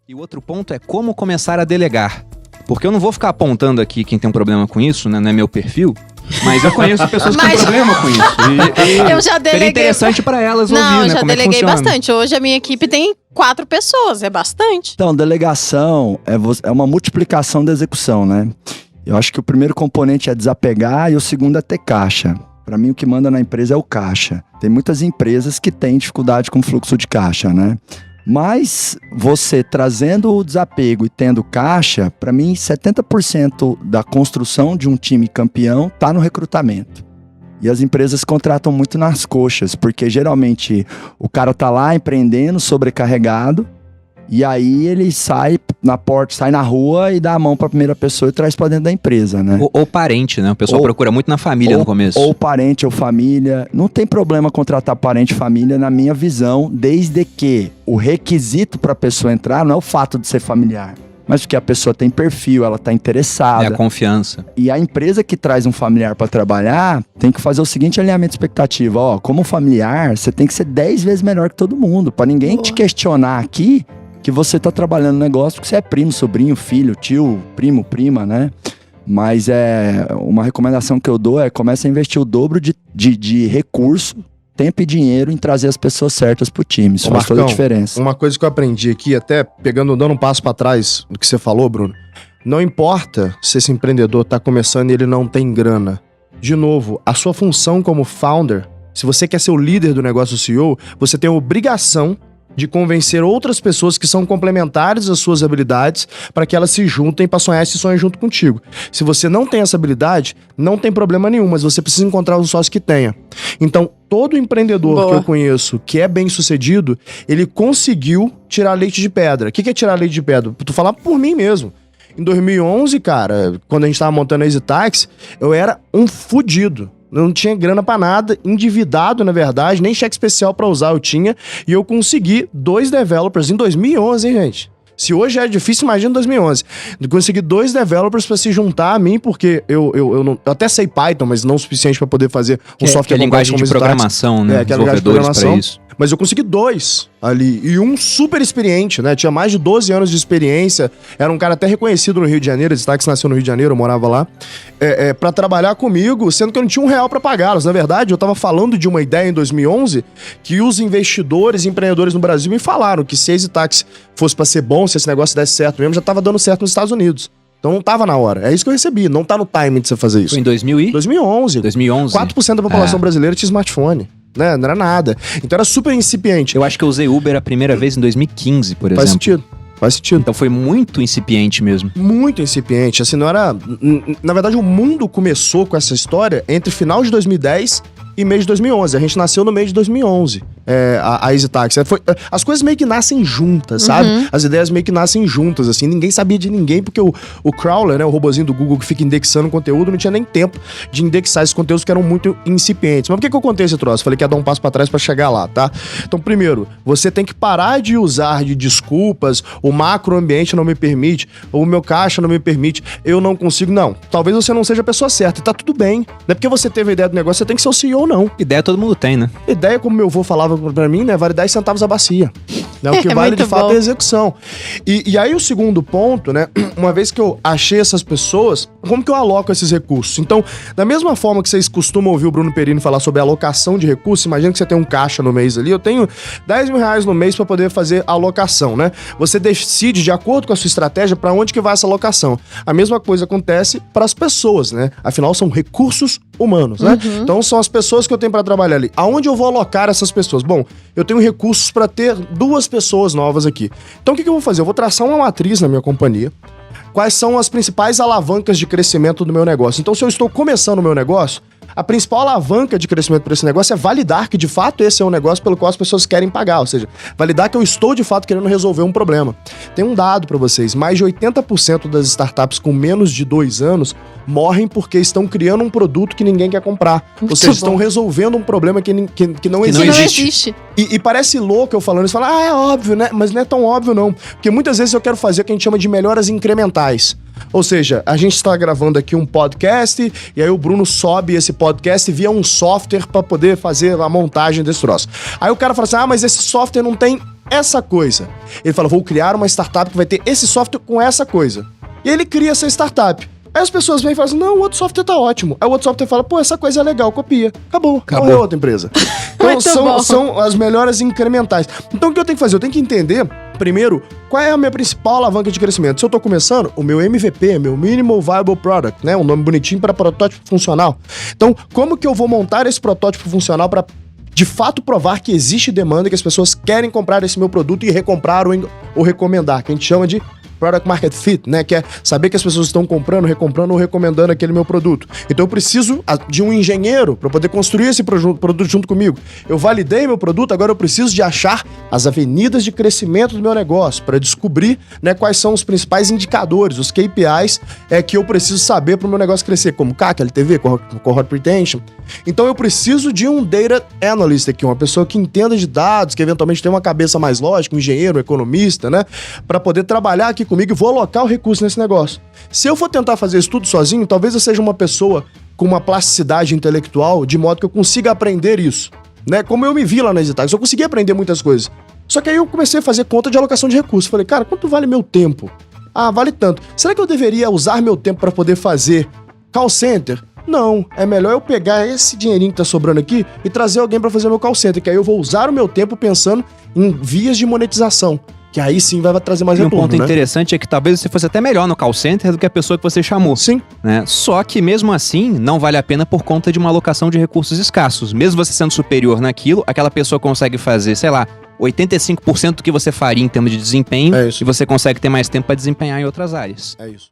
E o outro ponto é como começar a delegar. Porque eu não vou ficar apontando aqui quem tem um problema com isso, né? Não é meu perfil. Mas eu conheço pessoas que têm problema com isso. Eu já deleguei. Seria interessante para elas ouvir, Não, né? já Como é que deleguei funciona. bastante. Hoje a minha equipe tem 4 pessoas, é bastante. Então, delegação é uma multiplicação da execução, né? Eu acho que o primeiro componente é desapegar e o segundo é ter caixa. Para mim, o que manda na empresa é o caixa. Tem muitas empresas que têm dificuldade com fluxo de caixa, né? Mas você trazendo o desapego e tendo caixa, para mim, 70% da construção de um time campeão está no recrutamento. E as empresas contratam muito nas coxas, porque geralmente o cara tá lá empreendendo, sobrecarregado, e aí ele sai na porta, sai na rua e dá a mão para a primeira pessoa e traz para dentro da empresa, né? Ou parente, né? O pessoal Ou- procura muito na família no começo. Ou parente ou família. Não tem problema contratar parente e família, na minha visão, desde que o requisito para a pessoa entrar não é o fato de ser familiar, mas porque a pessoa tem perfil, ela está interessada. É a confiança. E a empresa que traz um familiar para trabalhar tem que fazer o seguinte alinhamento de expectativa. Ó, como familiar, você tem que ser 10 vezes melhor que todo mundo, para ninguém te questionar aqui que você tá trabalhando no negócio porque você é primo, sobrinho, filho, tio, primo, prima, né? Mas uma recomendação que eu dou é comece a investir o dobro de recurso, tempo e dinheiro em trazer as pessoas certas pro time. Isso faz toda a diferença. Uma coisa que eu aprendi aqui, até dando um passo pra trás do que você falou, Bruno. Não importa se esse empreendedor tá começando e ele não tem grana. De novo, a sua função como founder, se você quer ser o líder do negócio CEO, você tem a obrigação de convencer outras pessoas que são complementares às suas habilidades para que elas se juntem para sonhar esse sonho junto contigo. Se você não tem essa habilidade, não tem problema nenhum, mas você precisa encontrar um sócio que tenha. Então, todo empreendedor que eu conheço que é bem sucedido, ele conseguiu tirar leite de pedra. O que é tirar leite de pedra? Tu falar por mim mesmo. Em 2011, cara, quando a gente tava montando a EasyTax, eu era um fudido. Eu não tinha grana pra nada, endividado, na verdade, nem cheque especial pra usar eu tinha. E eu consegui 2 developers em 2011, hein, gente? Se hoje é difícil, imagina 2011. Eu consegui 2 developers pra se juntar a mim, porque eu até sei Python, mas não o suficiente pra poder fazer um software que é linguagem de programação, né? que é a linguagem de Desenvolvedores pra programação. isso. Mas eu consegui 2 ali. E um super experiente, né? Tinha mais de 12 anos de experiência. Era um cara até reconhecido no Rio de Janeiro. Esse táxi nasceu no Rio de Janeiro, eu morava lá. Pra trabalhar comigo, sendo que eu não tinha R$1 pra pagá-los. Na verdade, eu tava falando de uma ideia em 2011 que os investidores e empreendedores no Brasil me falaram que se a EasyTax fosse pra ser bom, se esse negócio desse certo mesmo, já tava dando certo nos Estados Unidos. Então não tava na hora. É isso que eu recebi. Não tá no timing de você fazer isso. Foi em 2011. 2011. 4% da população brasileira tinha smartphone. Né? Não era nada. Então era super incipiente. Eu acho que eu usei Uber a primeira vez em 2015, por Faz exemplo. Faz sentido. Então foi muito incipiente mesmo. Muito incipiente. Assim, não era... Na verdade, o mundo começou com essa história entre final de 2010 e meio de 2011. A gente nasceu no meio de 2011. A EasyTax. As coisas meio que nascem juntas, sabe? As ideias meio que nascem juntas, assim. Ninguém sabia de ninguém, porque o crawler, né? O robozinho do Google que fica indexando conteúdo, não tinha nem tempo de indexar esses conteúdos que eram muito incipientes. Mas por que eu contei esse troço? Falei que ia dar um passo pra trás pra chegar lá, tá? Então, primeiro, você tem que parar de usar de desculpas, o macroambiente não me permite, ou o meu caixa não me permite, eu não consigo. Não. Talvez você não seja a pessoa certa. E tá tudo bem. Não é porque você teve a ideia do negócio, você tem que ser o CEO ou não. Ideia todo mundo tem, né? Ideia, como meu avô falava pra mim, né? Vale 10 centavos a bacia. Né? O que vale de fato é a execução. E aí o segundo ponto, né? Uma vez que eu achei essas pessoas, como que eu aloco esses recursos? Então, da mesma forma que vocês costumam ouvir o Bruno Perini falar sobre a alocação de recursos, imagina que você tem um caixa no mês ali, eu tenho R$10.000 no mês para poder fazer a alocação, né? Você decide de acordo com a sua estratégia para onde que vai essa alocação. A mesma coisa acontece para as pessoas, né? Afinal, são recursos humanos, né? Então, são as pessoas que eu tenho para trabalhar ali. Aonde eu vou alocar essas pessoas? Bom, eu tenho recursos para ter 2 pessoas novas aqui. Então, o que eu vou fazer? Eu vou traçar uma matriz na minha companhia. Quais são as principais alavancas de crescimento do meu negócio? Então, se eu estou começando o meu negócio, a principal alavanca de crescimento para esse negócio é validar que, de fato, esse é um negócio pelo qual as pessoas querem pagar. Ou seja, validar que eu estou, de fato, querendo resolver um problema. Tem um dado para vocês. Mais de 80% das startups com menos de 2 anos morrem porque estão criando um produto que ninguém quer comprar. Ou seja, estão resolvendo um problema que não existe. E parece louco eu falando isso. Falar, é óbvio, né? Mas não é tão óbvio, não. Porque muitas vezes eu quero fazer o que a gente chama de melhoras incrementais. Ou seja, a gente está gravando aqui um podcast e aí o Bruno sobe esse podcast via um software para poder fazer a montagem desse troço. Aí o cara fala assim, mas esse software não tem essa coisa. Ele fala, vou criar uma startup que vai ter esse software com essa coisa. E ele cria essa startup. Aí as pessoas vêm e falam assim, não, o outro software tá ótimo. Aí o outro software fala, pô, essa coisa é legal, copia. Acabou. Morreu outra empresa. Então são as melhores incrementais. Então o que eu tenho que fazer? Eu tenho que entender, primeiro, qual é a minha principal alavanca de crescimento. Se eu tô começando, o meu MVP, meu Minimal Viable Product, né? Um nome bonitinho para protótipo funcional. Então, como que eu vou montar esse protótipo funcional para de fato provar que existe demanda, que as pessoas querem comprar esse meu produto e recomprar ou recomendar, que a gente chama de Product Market Fit, né? Que é saber que as pessoas estão comprando, recomprando ou recomendando aquele meu produto. Então eu preciso de um engenheiro para poder construir esse produto junto comigo. Eu validei meu produto, agora eu preciso de achar as avenidas de crescimento do meu negócio para descobrir, né, quais são os principais indicadores, os KPIs que eu preciso saber para o meu negócio crescer, como CAC, LTV, Cohort Retention. Então eu preciso de um Data Analyst aqui, uma pessoa que entenda de dados, que eventualmente tem uma cabeça mais lógica, um engenheiro, um economista, né? Para poder trabalhar aqui comigo e vou alocar o recurso nesse negócio. Se eu for tentar fazer isso tudo sozinho, talvez eu seja uma pessoa com uma plasticidade intelectual, de modo que eu consiga aprender isso, né? Como eu me vi lá na EasyTax, eu consegui aprender muitas coisas. Só que aí eu comecei a fazer conta de alocação de recursos. Falei, cara, quanto vale meu tempo? Ah, vale tanto. Será que eu deveria usar meu tempo para poder fazer call center? Não, é melhor eu pegar esse dinheirinho que tá sobrando aqui e trazer alguém para fazer meu call center, que aí eu vou usar o meu tempo pensando em vias de monetização, que aí sim vai trazer mais retorno, um ponto né? interessante é que talvez você fosse até melhor no call center do que a pessoa que você chamou. Sim. Né? Só que mesmo assim, não vale a pena por conta de uma alocação de recursos escassos. Mesmo você sendo superior naquilo, aquela pessoa consegue fazer, sei lá, 85% do que você faria em termos de desempenho, É isso. e você consegue ter mais tempo para desempenhar em outras áreas. É isso.